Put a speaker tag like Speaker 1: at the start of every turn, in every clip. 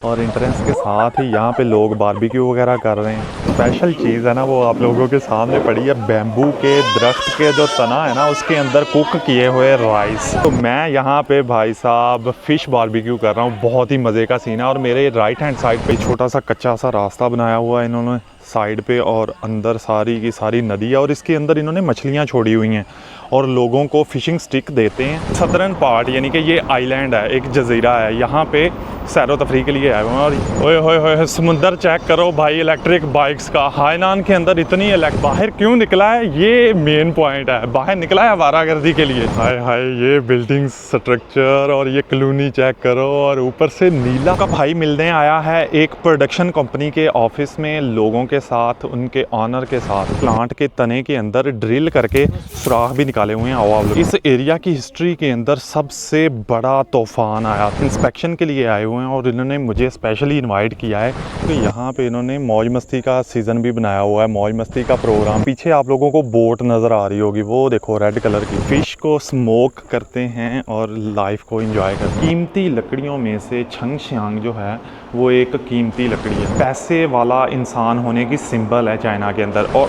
Speaker 1: और एंट्रेंस के साथ ही यहाँ पे लोग बारबेक्यू वगैरह कर रहे हैं। स्पेशल चीज़ है ना वो आप लोगों के सामने पड़ी है, बैम्बू के दरख्त के जो तना है ना उसके अंदर कुक किए हुए राइस। तो मैं यहाँ पे भाई साहब फ़िश बारबेक्यू कर रहा हूँ। बहुत ही मज़े का सीन है। और मेरे राइट हैंड साइड पे छोटा सा कच्चा सा रास्ता बनाया हुआ है इन्होंने साइड पे, और अंदर सारी की सारी नदी है और इसके अंदर इन्होंने मछलियाँ छोड़ी हुई हैं और लोगों को फ़िशिंग स्टिक देते हैं। सदर्न पार्ट यानी कि ये आइलैंड है, एक जजीरा है, यहाँ पे सैरो तफरी के लिए आए हुए हैं। और ओए होए होए समुंदर चेक करो भाई, इलेक्ट्रिक बाइक्स का। हायनान के अंदर इतनी बाहर क्यों निकला है, ये मेन पॉइंट है। बाहर निकला है आवारागर्दी के लिए। हाय हाय ये बिल्डिंग स्ट्रक्चर और ये कॉलोनी चेक करो, और ऊपर से नीला का भाई मिलने आया है एक प्रोडक्शन कंपनी के ऑफिस में लोगों के साथ, उनके ऑनर के साथ। प्लांट के तने के अंदर ड्रिल करके सुराख भी निकाले हुए हैं। आओ इस एरिया की हिस्ट्री के अंदर सबसे बड़ा तूफान आया, इंस्पेक्शन के लिए आए हुए हैं और इन्होंने मुझे स्पेशली इनवाइट किया है। तो यहाँ पे इन्होंने मौज मस्ती का सीज़न भी बनाया हुआ है, मौज मस्ती का प्रोग्राम। पीछे आप लोगों को बोट नज़र आ रही होगी, वो देखो रेड कलर की। फ़िश को स्मोक करते हैं और लाइफ को एंजॉय करते हैं। कीमती लकड़ियों में से छंगशियांग जो है वो एक कीमती लकड़ी है, पैसे वाला इंसान होने की सिंबल है चाइना के अंदर। और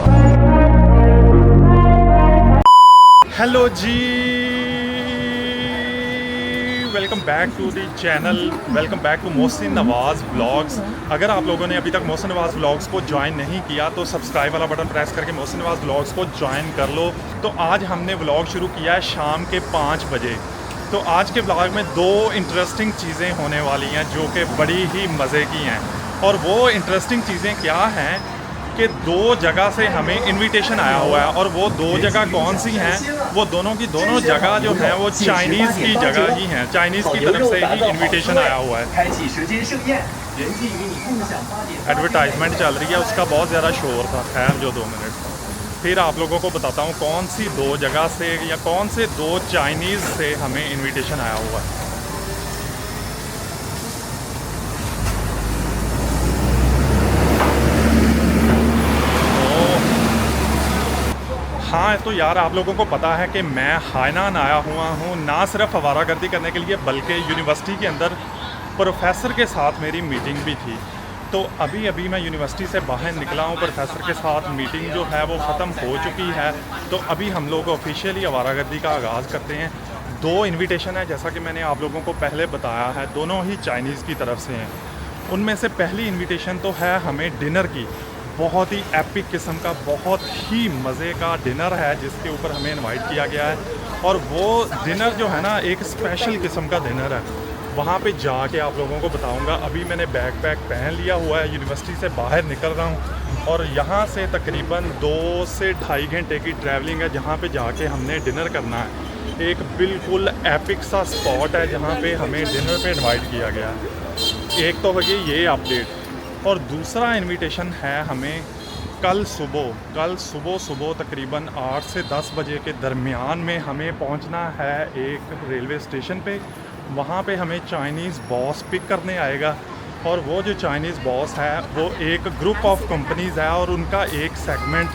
Speaker 1: हेलो जी, welcome back to the channel, welcome back to Mohsin Nawaz vlogs. अगर आप लोगों ने अभी तक मोहसिन नवाज़ व्लॉग्स को ज्वाइन नहीं किया तो सब्सक्राइब वाला बटन प्रेस करके मोहसिन नवाज़ व्लॉग्स को ज्वाइन कर लो। तो आज हमने व्लॉग शुरू किया है शाम के 5 बजे। तो आज के व्लॉग में 2 इंटरेस्टिंग चीज़ें होने वाली हैं जो कि बड़ी ही मज़े की हैं। और वो इंटरेस्टिंग चीज़ें क्या हैं कि 2 जगह से हमें इनविटेशन आया हुआ है, और वो 2 जगह कौन सी हैं, वो दोनों की दोनों जगह जो है वो चाइनीज़ की जगह ही हैं। चाइनीज़ की तरफ से ही इनविटेशन आया हुआ है। एडवर्टाइजमेंट चल रही है, उसका बहुत ज़्यादा शोर था। खैर जो 2 मिनट, फिर आप लोगों को बताता हूँ कौन सी 2 जगह से या कौन से 2 चाइनीज़ से हमें इन्विटेशन आया हुआ है। हाँ तो यार आप लोगों को पता है कि मैं हायनान आया हुआ हूँ ना सिर्फ आवारागर्दी करने के लिए, बल्कि यूनिवर्सिटी के अंदर प्रोफेसर के साथ मेरी मीटिंग भी थी। तो अभी अभी मैं यूनिवर्सिटी से बाहर निकला हूँ, प्रोफेसर के साथ मीटिंग जो है वो ख़त्म हो चुकी है। तो अभी हम लोग ऑफिशियली आवारागर्दी का आगाज़ करते हैं। 2 इन्विटेशन है जैसा कि मैंने आप लोगों को पहले बताया है, दोनों ही चाइनीज़ की तरफ से हैं। उनमें से पहली इन्विटेशन तो है हमें डिनर की, बहुत ही एपिक किस्म का, बहुत ही मज़े का डिनर है जिसके ऊपर हमें इनवाइट किया गया है। और वो डिनर जो है ना एक स्पेशल किस्म का डिनर है। वहाँ पे जाके आप लोगों को बताऊँगा। अभी मैंने बैकपैक पहन लिया हुआ है, यूनिवर्सिटी से बाहर निकल रहा हूँ और यहाँ से तकरीबन 2 से ढाई घंटे की ट्रैवलिंग है जहाँ पे जाके हमने डिनर करना है। एक बिल्कुल एपिक सा स्पॉट है जहाँ पे हमें डिनर पे इनवाइट किया गया है। एक तो होगी ये अपडेट, और दूसरा इनविटेशन है हमें कल सुबह तकरीबन 8 से 10 बजे के दरमियान में हमें पहुंचना है एक रेलवे स्टेशन पे। वहाँ पे हमें चाइनीज़ बॉस पिक करने आएगा, और वो जो चाइनीज़ बॉस है वो एक ग्रुप ऑफ कंपनीज़ है और उनका एक सेगमेंट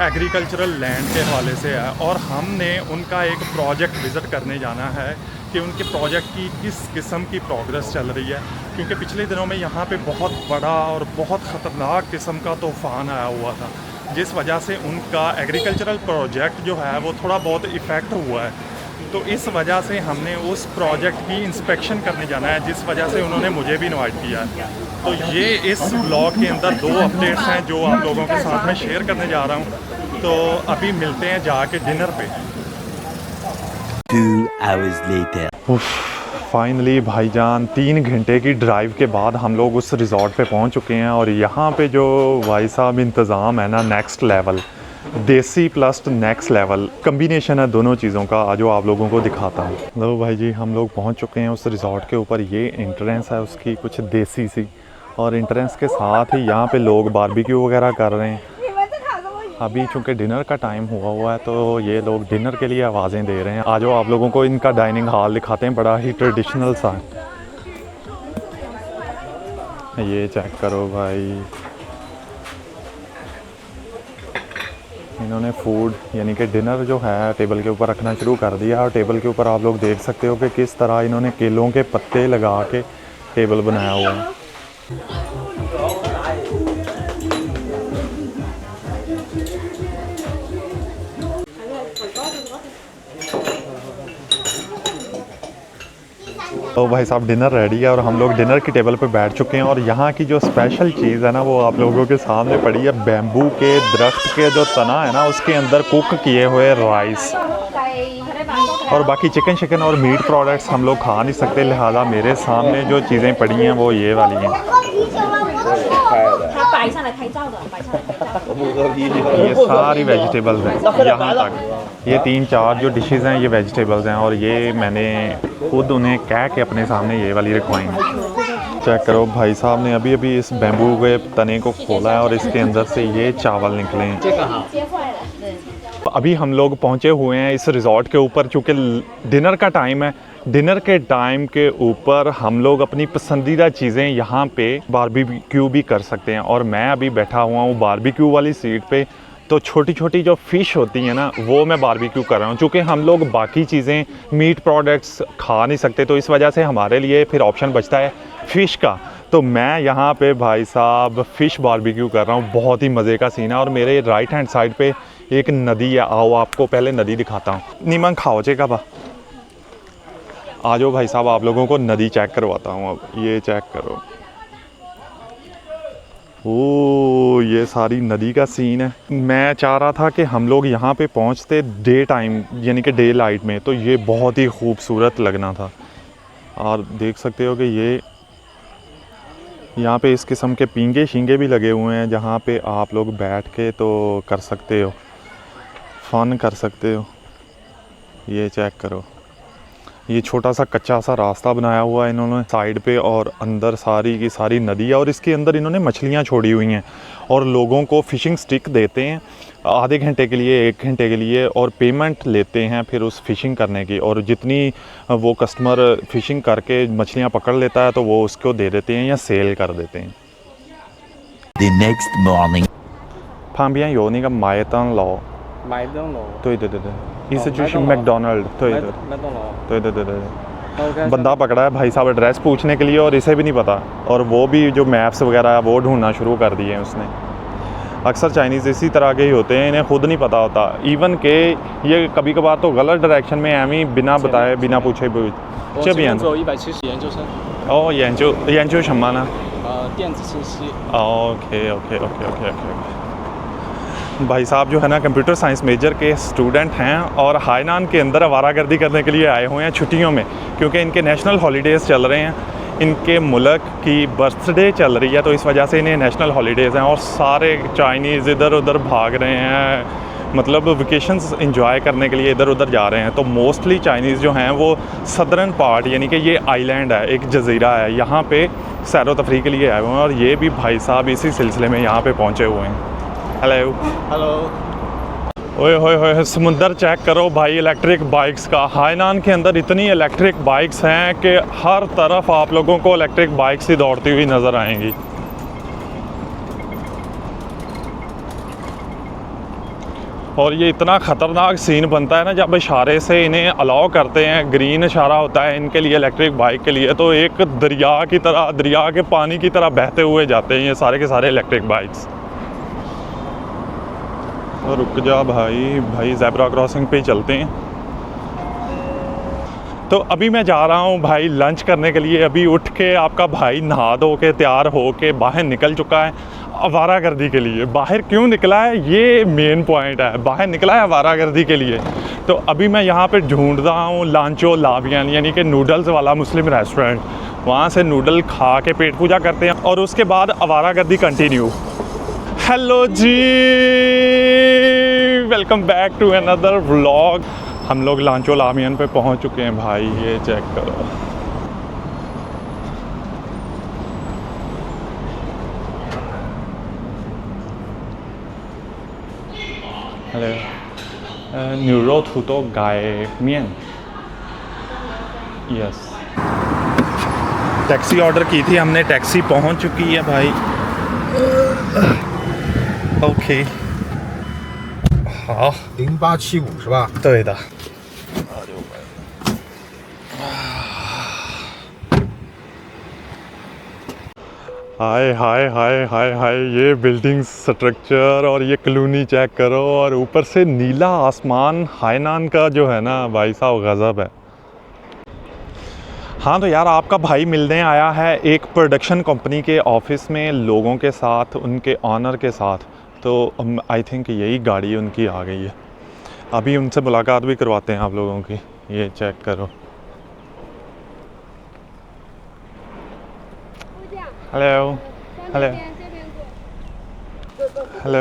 Speaker 1: एग्रीकल्चरल लैंड के हवाले से है। और हमने उनका एक प्रोजेक्ट विज़िट करने जाना है कि उनके प्रोजेक्ट की किस किस्म की प्रोग्रेस चल रही है, क्योंकि पिछले दिनों में यहाँ पे बहुत बड़ा और बहुत ख़तरनाक किस्म का तूफ़ान आया हुआ था, जिस वजह से उनका एग्रीकल्चरल प्रोजेक्ट जो है वो थोड़ा बहुत इफ़ेक्ट हुआ है। तो इस वजह से हमने उस प्रोजेक्ट की इंस्पेक्शन करने जाना है, जिस वजह से उन्होंने मुझे भी इनवाइट किया है। तो ये इस ब्लॉग के अंदर 2 अपडेट्स हैं जो आप लोगों के साथ में शेयर करने जा रहा हूँ। तो अभी मिलते हैं जाके डिनर पे।
Speaker 2: 2 hours later.
Speaker 1: फाइनली भाईजान 3 घंटे की ड्राइव के बाद हम लोग उस रिज़ॉर्ट पे पहुंच चुके हैं। और यहाँ पे जो भाई साहब इंतज़ाम है ना, नेक्स्ट लेवल, देसी प्लस नेक्स्ट लेवल कम्बिनेशन है दोनों चीज़ों का। आज आप लोगों को दिखाता हूँ। लो भाई जी, हम लोग पहुँच चुके हैं उस रिज़ॉर्ट के ऊपर। ये एंट्रेंस है उसकी कुछ देसी सी, और एंट्रेंस के साथ ही यहाँ पे लोग बारबेक्यू वगैरह कर रहे हैं। अभी चूँकि डिनर का टाइम हुआ है तो ये लोग डिनर के लिए आवाज़ें दे रहे हैं। आज आप लोगों को इनका डाइनिंग हॉल दिखाते हैं, बड़ा ही ट्रेडिशनल सा है। ये चेक करो भाई, इन्होंने फूड यानी कि डिनर जो है टेबल के ऊपर रखना शुरू कर दिया। और टेबल के ऊपर आप लोग देख सकते हो कि किस तरह इन्होंने केलों के पत्ते लगा के टेबल बनाया हुआ है। तो भाई साहब डिनर रेडी है और हम लोग डिनर की टेबल पे बैठ चुके हैं और यहाँ की जो स्पेशल चीज़ है ना वो आप लोगों के सामने पड़ी है। बैम्बू के दरख्त के जो तना है ना उसके अंदर कुक किए हुए राइस और बाकी चिकन और मीट प्रोडक्ट्स हम लोग खा नहीं सकते, लिहाजा मेरे सामने जो चीज़ें पड़ी हैं वो ये वाली हैं। ये सारी वेजिटेबल्स हैं यहाँ तक, ये 3-4 जो डिशेस हैं ये वेजिटेबल्स हैं और ये मैंने खुद उन्हें कह के अपने सामने ये वाली रखवाई हैं। चेक करो भाई साहब ने अभी अभी इस बैम्बू के तने को खोला है और इसके अंदर से ये चावल निकले हैं। अभी हम लोग पहुँचे हुए हैं इस रिज़ॉर्ट के ऊपर, चूँकि डिनर का टाइम है। डिनर के टाइम के ऊपर हम लोग अपनी पसंदीदा चीज़ें यहाँ पे बारबेक्यू भी कर सकते हैं और मैं अभी बैठा हुआ हूँ बारबेक्यू वाली सीट पे। तो छोटी छोटी जो फ़िश होती हैं ना वो मैं बारबेक्यू कर रहा हूँ, चूँकि हम लोग बाकी चीज़ें मीट प्रोडक्ट्स खा नहीं सकते तो इस वजह से हमारे लिए फिर ऑप्शन बचता है फ़िश का। तो मैं यहाँ पे भाई साहब फ़िश बारबेक्यू कर रहा हूँ, बहुत ही मज़े का सीन है। और मेरे राइट हैंड साइड पे एक नदी है, आओ आपको पहले नदी दिखाता हूँ। नीमन खाओ चेका बा, आ जाओ भाई साहब आप लोगों को नदी चेक करवाता हूँ। अब ये चेक करो, ओ ये सारी नदी का सीन है। मैं चाह रहा था कि हम लोग यहाँ पे पहुँचते डे टाइम यानी कि डे लाइट में, तो ये बहुत ही खूबसूरत लगना था। और देख सकते हो कि ये यहाँ पे इस किस्म के पींगे शींगे भी लगे हुए हैं जहाँ पे आप लोग बैठ के तो कर सकते हो, फ़न कर सकते हो। ये चेक करो, ये छोटा सा कच्चा सा रास्ता बनाया हुआ है इन्होंने साइड पे और अंदर सारी की सारी नदी है और इसके अंदर इन्होंने मछलियाँ छोड़ी हुई हैं और लोगों को फ़िशिंग स्टिक देते हैं आधे घंटे के लिए 1 घंटे के लिए और पेमेंट लेते हैं फिर उस फ़िशिंग करने की। और जितनी वो कस्टमर फ़िशिंग करके मछलियाँ पकड़ लेता है तो वो उसको दे देते हैं या सेल कर देते हैं।
Speaker 2: The next morning.
Speaker 1: 旁边有那个麦当劳，
Speaker 3: 麦当劳，
Speaker 1: 对对对对，意思就是 McDonald，对对
Speaker 3: 麦当劳。
Speaker 1: 对对对对。
Speaker 3: OK，
Speaker 1: बंदा पकड़ा है भाई साहब एड्रेस पूछने के लिए और इसे भी नहीं पता, और वो भी जो मैप्स वगैरह है वो ढूंढना शुरू कर दिए हैं उसने। अक्सर चाइनीज़ इसी तरह के ही होते हैं, इन्हें खुद नहीं पता होता। इवन के ये कभी कभार तो गलत डायरेक्शन में एम ही बिना बताए बिना पूछे
Speaker 3: 我这边走170研究生，
Speaker 1: ओ 研究什么呢？
Speaker 3: 电子信息。
Speaker 1: okay okay okay okay okay. भाई साहब जो है ना कंप्यूटर साइंस मेजर के स्टूडेंट हैं और हाईनान के अंदर आवारागर्दी करने के लिए आए हुए हैं छुट्टियों में, क्योंकि इनके नेशनल हॉलीडेज़ चल रहे हैं। इनके मुल्क की बर्थडे चल रही है तो इस वजह से इन्हें नेशनल हॉलीडेज़ हैं और सारे चाइनीज़ इधर उधर भाग रहे हैं, मतलब वेकेशंस एंजॉय करने के लिए इधर उधर जा रहे हैं। तो मोस्टली चाइनीज़ जो हैं वो सदर्न पार्ट यानी कि ये आइलैंड है, एक जजीरा है, यहाँ पे सैर व तफरी के लिए आए हुए हैं और ये भी भाई साहब इसी सिलसिले में यहाँ पे पहुँचे हुए हैं। Hello
Speaker 3: hello.
Speaker 1: ओए होए होए, समुंदर चेक करो भाई इलेक्ट्रिक बाइक्स का। हाईनान के अंदर इतनी इलेक्ट्रिक बाइक्स हैं कि हर तरफ आप लोगों को इलेक्ट्रिक बाइक्स ही दौड़ती हुई नज़र आएंगी। और ये इतना ख़तरनाक सीन बनता है ना जब इशारे से इन्हें अलाउ करते हैं, ग्रीन इशारा होता है इनके लिए इलेक्ट्रिक बाइक के लिए, तो एक दरिया की तरह, दरिया के पानी की तरह बहते हुए जाते हैं ये सारे के सारे इलेक्ट्रिक बाइक्स। रुक जा भाई, भाई ज़ेब्रा क्रॉसिंग पे ही चलते हैं। तो अभी मैं जा रहा हूँ भाई लंच करने के लिए। अभी उठ के आपका भाई नहा धो के तैयार हो के बाहर निकल चुका है आवारागर्दी के लिए। बाहर क्यों निकला है ये मेन पॉइंट है, बाहर निकला है आवारागर्दी के लिए। तो अभी मैं यहाँ पे ढूंढ रहा हूँ लांचो लावियन यानी कि नूडल्स वाला मुस्लिम रेस्टोरेंट। वहाँ से नूडल खा के पेट पूजा करते हैं और उसके बाद आवारागर्दी कंटिन्यू। हेलो जी, welcome back to another vlog. हम लोग लांचो लामियन पे पहुंच चुके हैं भाई, ये चेक करो। Hello, 牛肉土豆盖面 yes. टैक्सी ऑर्डर की थी हमने, टैक्सी पहुंच चुकी है भाई। ओके 好
Speaker 4: 0875是吧？
Speaker 1: 对的。हाय हाय हाय हाय हाय, ये बिल्डिंग स्ट्रक्चर और ये कॉलोनी चेक करो, और ऊपर से नीला आसमान। हायनान का जो है ना भाई साहब, गज़ब है। हाँ तो यार, आपका भाई मिलने आया है एक प्रोडक्शन कंपनी के ऑफिस में लोगों के साथ, उनके ऑनर के साथ। तो आई थिंक यही गाड़ी उनकी आ गई है। अभी उनसे मुलाकात भी करवाते हैं आप लोगों की। ये चेक करो। हेलो हेलो हेलो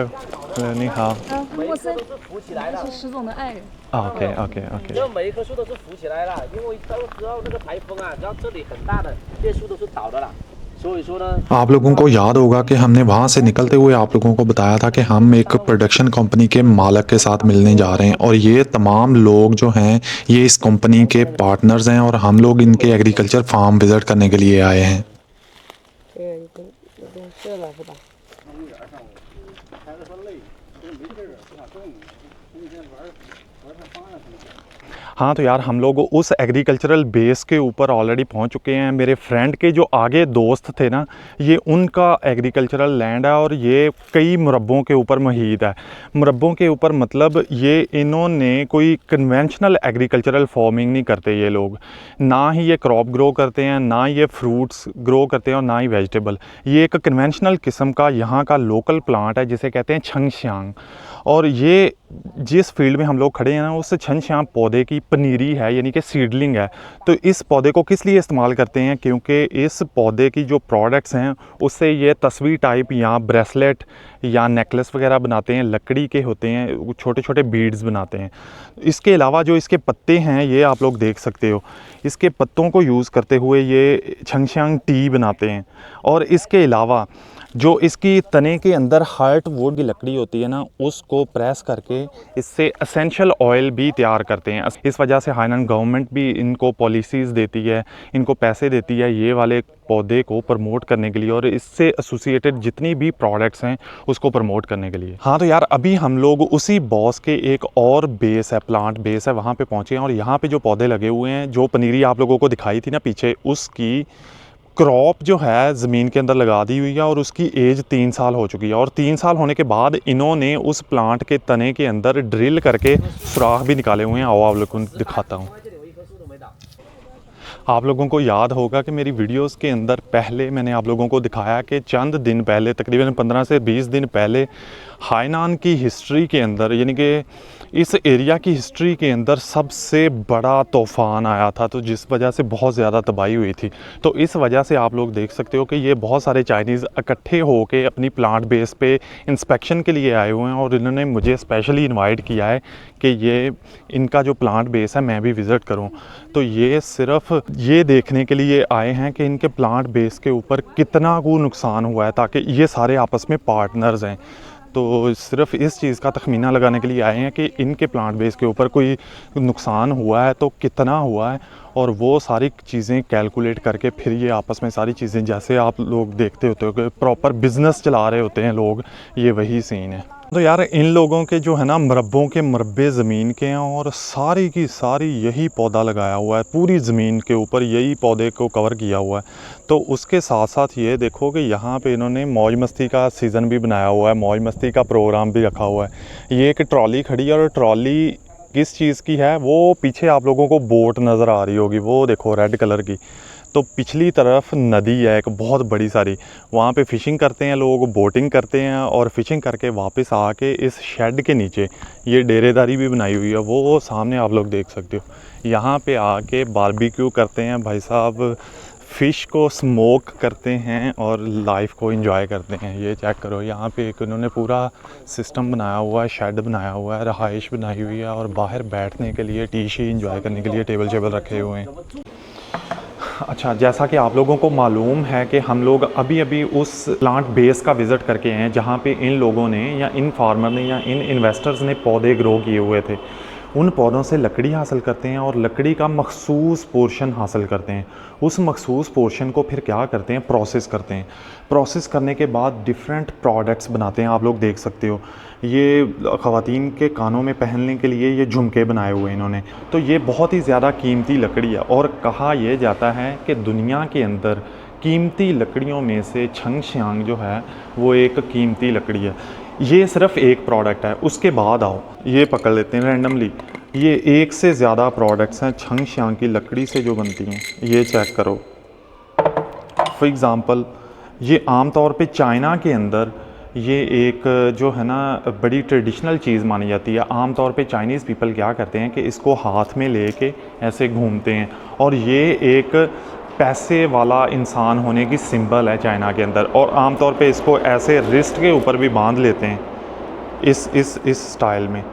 Speaker 1: हेलो,你好。
Speaker 4: 陌生，是石总的爱人。
Speaker 1: OK OK OK。
Speaker 5: 然后每一棵树都是浮起来了，因为到时候那个台风啊，然后这里很大的，这些树都是倒的了。所以说呢，
Speaker 6: आप लोगों को याद होगा कि हमने वहाँ से निकलते हुए आप लोगों को बताया था कि हम एक प्रोडक्शन कंपनी के मालिक के साथ मिलने जा रहे हैं, और ये तमाम लोग जो हैं ये इस कंपनी के पार्टनर्स हैं, और हम लोग इनके एग्रीकल्चर फार्म विज़िट करने के लिए आए हैं।
Speaker 5: 这了是吧？
Speaker 1: हाँ तो यार, हम लोग उस एग्रीकल्चरल बेस के ऊपर ऑलरेडी पहुंच चुके हैं। मेरे फ्रेंड के जो आगे दोस्त थे ना, ये उनका एग्रीकल्चरल लैंड है, और ये कई मुरब्बों के ऊपर मुहित है। मुरब्बों के ऊपर मतलब ये इन्होंने कोई कन्वेंशनल एग्रीकल्चरल फार्मिंग नहीं करते ये लोग। ना ही ये क्रॉप ग्रो करते हैं, ना ये फ्रूट्स ग्रो करते हैं, और ना ही वेजिटेबल। ये एक कन्वेंशनल किस्म का यहाँ का लोकल प्लांट है जिसे कहते हैं छंगश्यांग। और ये जिस फील्ड में हम लोग खड़े हैं ना, उस छंगश्यांग पौधे की पनीरी है, यानी कि सीडलिंग है। तो इस पौधे को किस लिए इस्तेमाल करते हैं? क्योंकि इस पौधे की जो प्रोडक्ट्स हैं उससे ये तस्वीर टाइप या ब्रेसलेट या नेकलेस वगैरह बनाते हैं, लकड़ी के होते हैं, छोटे छोटे बीड्स बनाते हैं। इसके अलावा जो इसके पत्ते हैं, ये आप लोग देख सकते हो, इसके पत्तों को यूज़ करते हुए ये छंगश्यांग टी बनाते हैं। और इसके अलावा जो इसकी तने के अंदर हार्ट वुड की लकड़ी होती है ना, उसको प्रेस करके इससे एसेंशियल ऑयल भी तैयार करते हैं। इस वजह से हायनान गवर्नमेंट भी इनको पॉलिसीज़ देती है, इनको पैसे देती है ये वाले पौधे को प्रमोट करने के लिए, और इससे एसोसिएटेड जितनी भी प्रोडक्ट्स हैं उसको प्रमोट करने के लिए। हाँ तो यार, अभी हम लोग उसी बॉस के एक और बेस है, प्लांट बेस है, वहाँ पे पहुँचे हैं। और यहाँ पे जो पौधे लगे हुए हैं, जो पनीरी आप लोगों को दिखाई थी ना पीछे, उसकी क्रॉप जो है ज़मीन के अंदर लगा दी हुई है, और उसकी एज 3 साल हो चुकी है। और 3 साल होने के बाद इन्होंने उस प्लांट के तने के अंदर ड्रिल करके सुराख भी निकाले हुए हैं। आओ आप लोगों को दिखाता हूँ। आप लोगों को याद होगा कि मेरी वीडियोस के अंदर पहले मैंने आप लोगों को दिखाया कि चंद दिन पहले, तकरीबन 15 से 20 दिन पहले, हायनान की हिस्ट्री के अंदर, यानी कि इस एरिया की हिस्ट्री के अंदर सबसे बड़ा तूफ़ान आया था, तो जिस वजह से बहुत ज़्यादा तबाही हुई थी। तो इस वजह से आप लोग देख सकते हो कि ये बहुत सारे चाइनीज़ इकट्ठे होके अपनी प्लांट बेस पे इंस्पेक्शन के लिए आए हुए हैं, और इन्होंने मुझे स्पेशली इनवाइट किया है कि ये इनका जो प्लांट बेस है मैं भी विज़िट करूं। तो ये सिर्फ ये देखने के लिए आए हैं कि इनके प्लांट बेस के ऊपर कितना को नुकसान हुआ है, ताकि ये सारे आपस में पार्टनर्स हैं। तो सिर्फ इस चीज़ का तखमीना लगाने के लिए आए हैं कि इनके प्लांट बेस के ऊपर कोई नुकसान हुआ है तो कितना हुआ है, और वो सारी चीज़ें कैलकुलेट करके फिर ये आपस में सारी चीज़ें, जैसे आप लोग देखते होते हो कि प्रॉपर बिज़नेस चला रहे होते हैं लोग, ये वही सीन है। तो यार, इन लोगों के जो है ना मुरब्बों के मुरब्बे ज़मीन के हैं, और सारी की सारी यही पौधा लगाया हुआ है, पूरी ज़मीन के ऊपर यही पौधे को कवर किया हुआ है। तो उसके साथ साथ ये देखो कि यहाँ पे इन्होंने मौज मस्ती का सीज़न भी बनाया हुआ है, मौज मस्ती का प्रोग्राम भी रखा हुआ है। ये एक ट्रॉली खड़ी है, और ट्रॉली किस चीज़ की है, वो पीछे आप लोगों को बोट नज़र आ रही होगी, वो देखो रेड कलर की। तो पिछली तरफ नदी है एक बहुत बड़ी सारी, वहाँ पे फ़िशिंग करते हैं लोग, बोटिंग करते हैं, और फ़िशिंग करके वापस आके इस शेड के नीचे ये डेरेदारी भी बनाई हुई है, वो सामने आप लोग देख सकते हो। यहाँ पे आके बारबेक्यू करते हैं भाई साहब, फ़िश को स्मोक करते हैं और लाइफ को एंजॉय करते हैं। ये चेक करो, यहाँ पे एक उन्होंने पूरा सिस्टम बनाया हुआ है, शेड बनाया हुआ है, रहाइश बनाई हुई है, और बाहर बैठने के लिए टी शी एंजॉय करने के लिए टेबल शेबल रखे हुए हैं। अच्छा, जैसा कि आप लोगों को मालूम है कि हम लोग अभी अभी उस प्लांट बेस का विज़िट करके हैं जहाँ पे इन लोगों ने, या इन फार्मर ने, या इन इन्वेस्टर्स ने पौधे ग्रो किए हुए थे। उन पौधों से लकड़ी हासिल करते हैं, और लकड़ी का मखसूस पोर्शन हासिल करते हैं। उस मखसूस पोर्शन को फिर क्या करते हैं, प्रोसेस करते हैं। प्रोसेस करने के बाद डिफरेंट प्रोडक्ट्स बनाते हैं। आप लोग देख सकते हो, ये ख़वातीन के कानों में पहनने के लिए ये झुमके बनाए हुए हैं इन्होंने। तो ये बहुत ही ज़्यादा कीमती लकड़ी है, और कहा यह जाता है कि दुनिया के अंदर कीमती लकड़ियों में से छंगशियांग जो है वो एक कीमती लकड़ी है। ये सिर्फ एक प्रोडक्ट है। उसके बाद आओ ये पकड़ लेते हैं रैंडमली, ये एक से ज़्यादा प्रोडक्ट्स हैं छंगशियांग की लकड़ी से जो बनती हैं। ये चेक करो, फॉर एग्ज़ाम्पल ये आम तौर पे चाइना के अंदर ये एक जो है ना बड़ी ट्रेडिशनल चीज़ मानी जाती है। आम तौर पे चाइनीज़ पीपल क्या करते हैं कि इसको हाथ में लेके ऐसे घूमते हैं और ये एक पैसे वाला इंसान होने की सिंबल है चाइना के अंदर। और आम तौर पे इसको ऐसे रिस्ट के ऊपर भी बांध लेते हैं इस स्टाइल में।